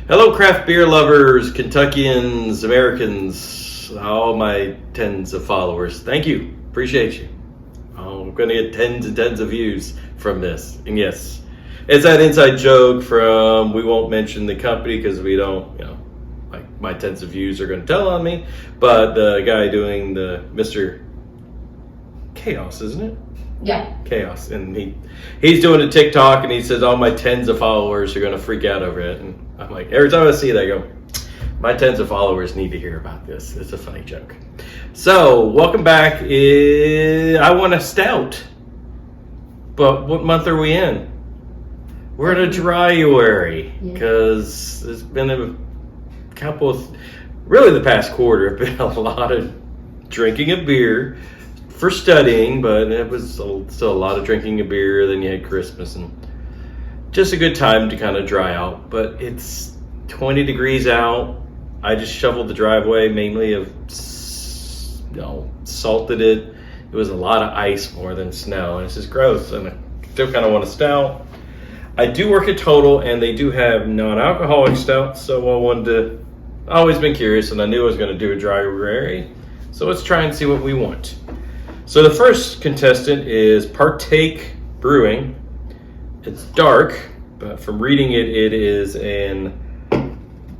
Hello, craft beer lovers, Kentuckians, Americans, all my tens of followers. Thank you. Appreciate you. I'm going to get tens and tens of views from this. And yes, it's that inside joke from we won't mention the company because we don't, like my tens of views are going to tell on me. But the guy doing the Mr. Chaos, isn't it? Yeah. Chaos. And he's doing a TikTok and he says all my tens of followers are going to freak out over it. And I'm like, every time I see it, I go, my tens of followers need to hear about this. It's a funny joke. So, welcome back. I want a stout. But what month are we in? We're in a Dryuary because there's been a couple of, really the past quarter, have been a lot of drinking of beer for studying, but it was still a lot of drinking of beer. Then you had Christmas and just a good time to kind of dry out. But it's 20 degrees out. I just shoveled the driveway, mainly of salted it. It was a lot of ice more than snow, and it's just gross. And I still kind of want a stout. I do work at Total, and they do have non-alcoholic stouts. So I've always been curious, and I knew I was going to do a Dryuary. So let's try and see what we want. So the first contestant is Partake Brewing. It's dark, but from reading it, it is an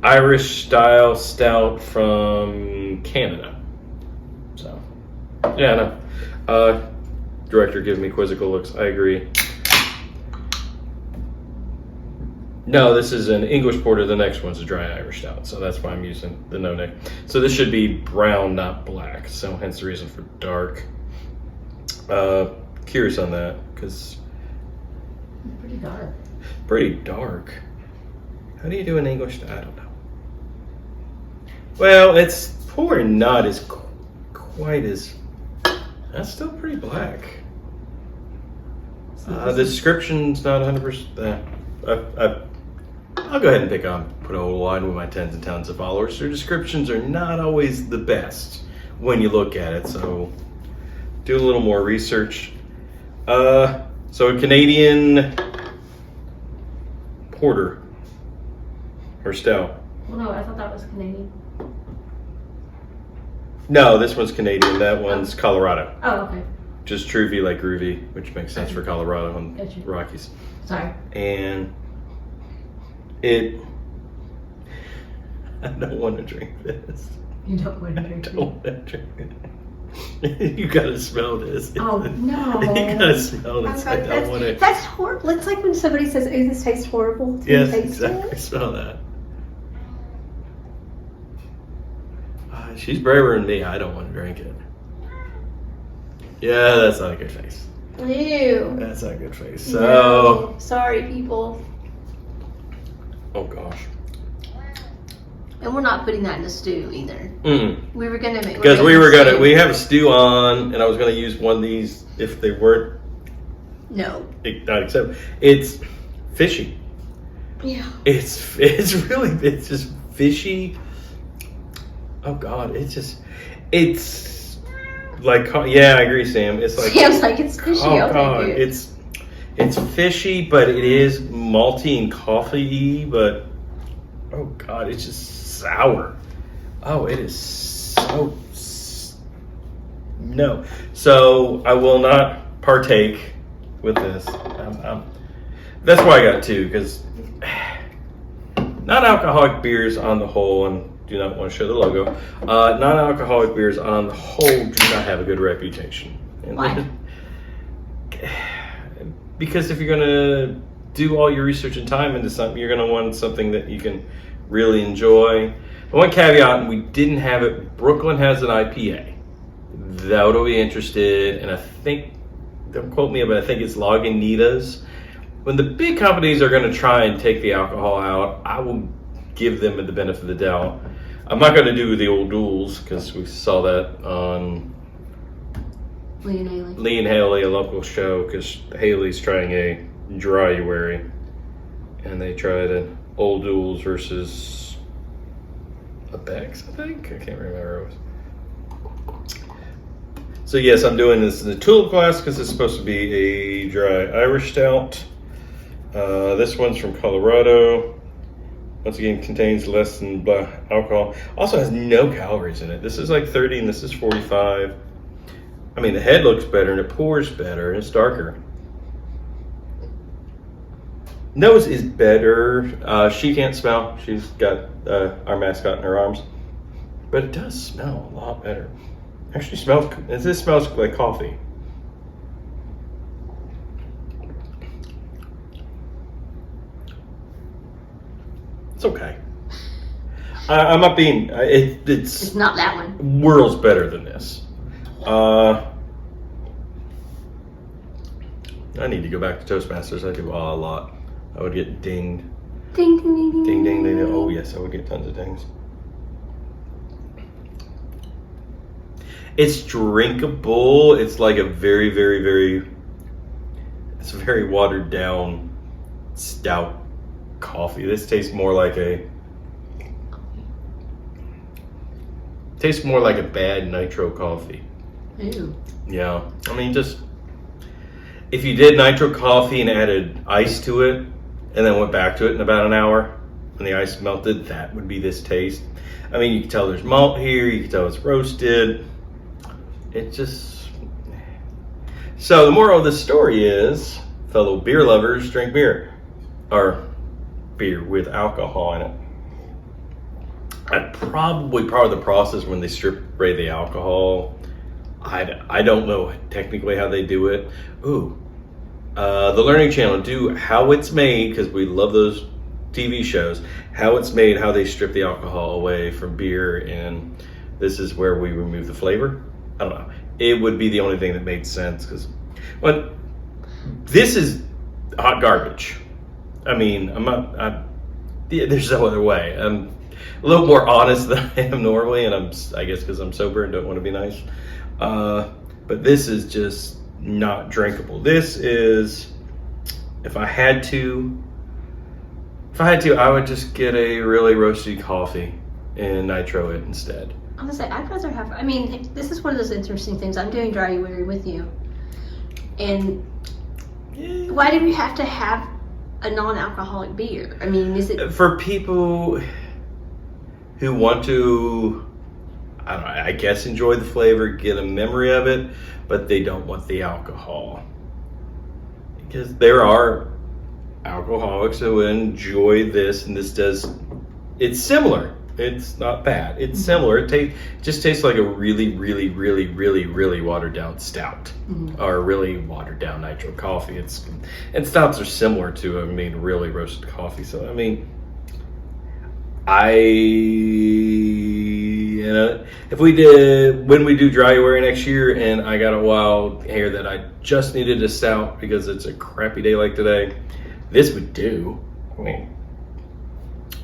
Irish style stout from Canada. So, yeah, no. Director giving me quizzical looks. I agree. No, this is an English porter. The next one's a dry Irish stout, so that's why I'm using the no neck. So this should be brown, not black. So hence the reason for dark. Curious on that because Pretty dark. Pretty dark. How do you do an English? I don't know. Well, it's probably not as quite as. That's still pretty black. The description's not 100%. I'll go ahead and put a whole line with my tens and tens of followers. Their descriptions are not always the best when you look at it, so do a little more research. So a Canadian porter or stout. Well, no, I thought that was Canadian. No, this one's Canadian. That one's Colorado. Oh, okay. Just Truvy like groovy, which makes sense for Colorado and Gotcha. Rockies. Sorry. And I don't want to drink this. You don't want to drink I don't want to drink it. You gotta smell this. Oh, no. You gotta smell this. I don't want to. That's horrible. It's like when somebody says, "Oh, this tastes horrible." Do Yes, you taste exactly. it? Smell that. She's braver than me. I don't want to drink it. Yeah, that's not a good face. Ew. That's not a good face. So, No. Sorry, people. oh gosh. And we're not putting that in a stew either. We were gonna make Because we have a stew on, and I was gonna use one of these if they weren't No. not accepted. It's fishy. Yeah. It's just fishy. Oh God, it's like, yeah, I agree, Sam. It's like, Sam's like, it's fishy. oh I'll God, take it. it's fishy, but it is malty and coffee-y, but oh God, it's just sour. Oh, it is so no. So I will not partake with this. That's why I got two, because non-alcoholic beers on the whole, and do not want to show the logo, non-alcoholic beers on the whole do not have a good reputation. Why? Because if you're going to do all your research and time into something, you're going to want something that you can really enjoy. One caveat, and we didn't have it, Brooklyn has an IPA. That would be interested, and I think, don't quote me, but I think it's Lagunitas. When the big companies are going to try and take the alcohol out, I will give them the benefit of the doubt. I'm not going to do the old duels because we saw that on Lee and Haley. Lee and Haley, a local show, because Haley's trying a Dryuary, and they tried an old duels versus a Bex, I think. I can't remember. So yes, I'm doing this in the tulip glass because it's supposed to be a dry Irish stout. This one's from Colorado. Once again, contains less than blah alcohol. Also has no calories in it. This is like 30 and this is 45. I mean, the head looks better and it pours better and it's darker. Nose is better. She can't smell. She's got our mascot in her arms. But it does smell a lot better. Actually this smells like coffee. It's okay. I'm not being. It's not that one. Worlds better than this. I need to go back to Toastmasters. I do a lot. I would get dinged. Ding, ding, ding, ding. Ding, ding, ding. Oh, yes, I would get tons of dings. It's drinkable. It's like a very, very, very. It's a very watered down, stout coffee. This tastes more like a. Tastes more like a bad nitro coffee. Ew. Yeah, I mean, just if you did nitro coffee and added ice to it, and then went back to it in about an hour, and the ice melted, that would be this taste. I mean, you can tell there's malt here. You can tell it's roasted. It just. So the moral of the story is, fellow beer lovers, drink beer, or beer with alcohol in it. I'd probably part of the process when they strip spray the alcohol. I don't know technically how they do it. Ooh, the Learning Channel do how it's made, because we love those TV shows. How it's made, how they strip the alcohol away from beer, and this is where we remove the flavor. I don't know. It would be the only thing that made sense, because, but this is hot garbage. I mean, there's no other way. I'm a little more honest than I am normally, and I guess because I'm sober and don't want to be nice. But this is just not drinkable. This is, if I had to, I would just get a really roasty coffee and nitro it instead. I'm gonna say I'd rather have. I mean, this is one of those interesting things. I'm doing Dryuary with you, and why do we have to have a non-alcoholic beer? I mean, is it for people who want to, I don't know, I guess enjoy the flavor, get a memory of it, but they don't want the alcohol? Because there are alcoholics who enjoy this, and it's similar. It's not bad. It's similar. It just tastes like a really, really, really, really, really watered down stout, or a really watered down nitro coffee. And stouts are similar to, I mean, really roasted coffee. So I mean, if we did, when we do Dryuary next year, and I got a wild hair that I just needed a stout because it's a crappy day like today, this would do. I mean,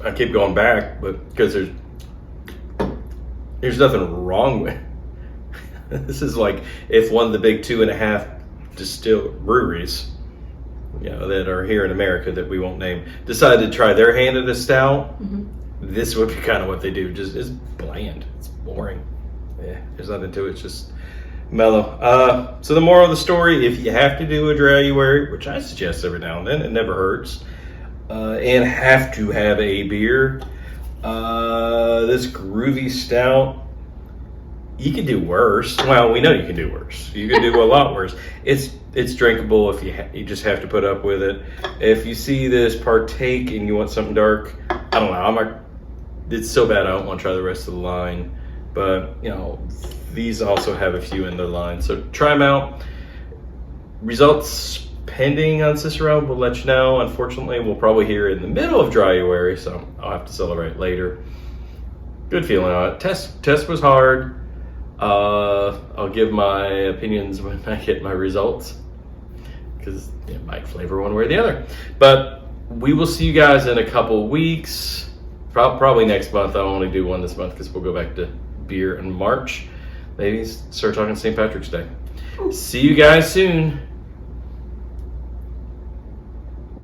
I keep going back, but because there's nothing wrong with it. This is like if one of the big 2.5 breweries, that are here in America that we won't name, decided to try their hand at a stout. This would be kind of what they do. It's bland. It's boring. Yeah, there's nothing to it. It's just mellow. So the moral of the story: if you have to do a Dryuary, which I suggest every now and then, it never hurts, and have to have a beer, this groovy stout, you can do worse. Well, we know you can do worse. You can do a lot worse. It's drinkable if you just have to put up with it. If you see this partake and you want something dark, I don't know. It's so bad I don't want to try the rest of the line. But these also have a few in the line, so try them out. Results pending on Cicero. We'll let you know. Unfortunately, we'll probably hear in the middle of Dryuary, so I'll have to celebrate later. Good feeling on it. Test was hard. I'll give my opinions when I get my results, because it might flavor one way or the other. But we will see you guys in a couple weeks. Probably next month. I'll only do one this month because we'll go back to beer in March. Maybe start talking St. Patrick's Day. See you guys soon.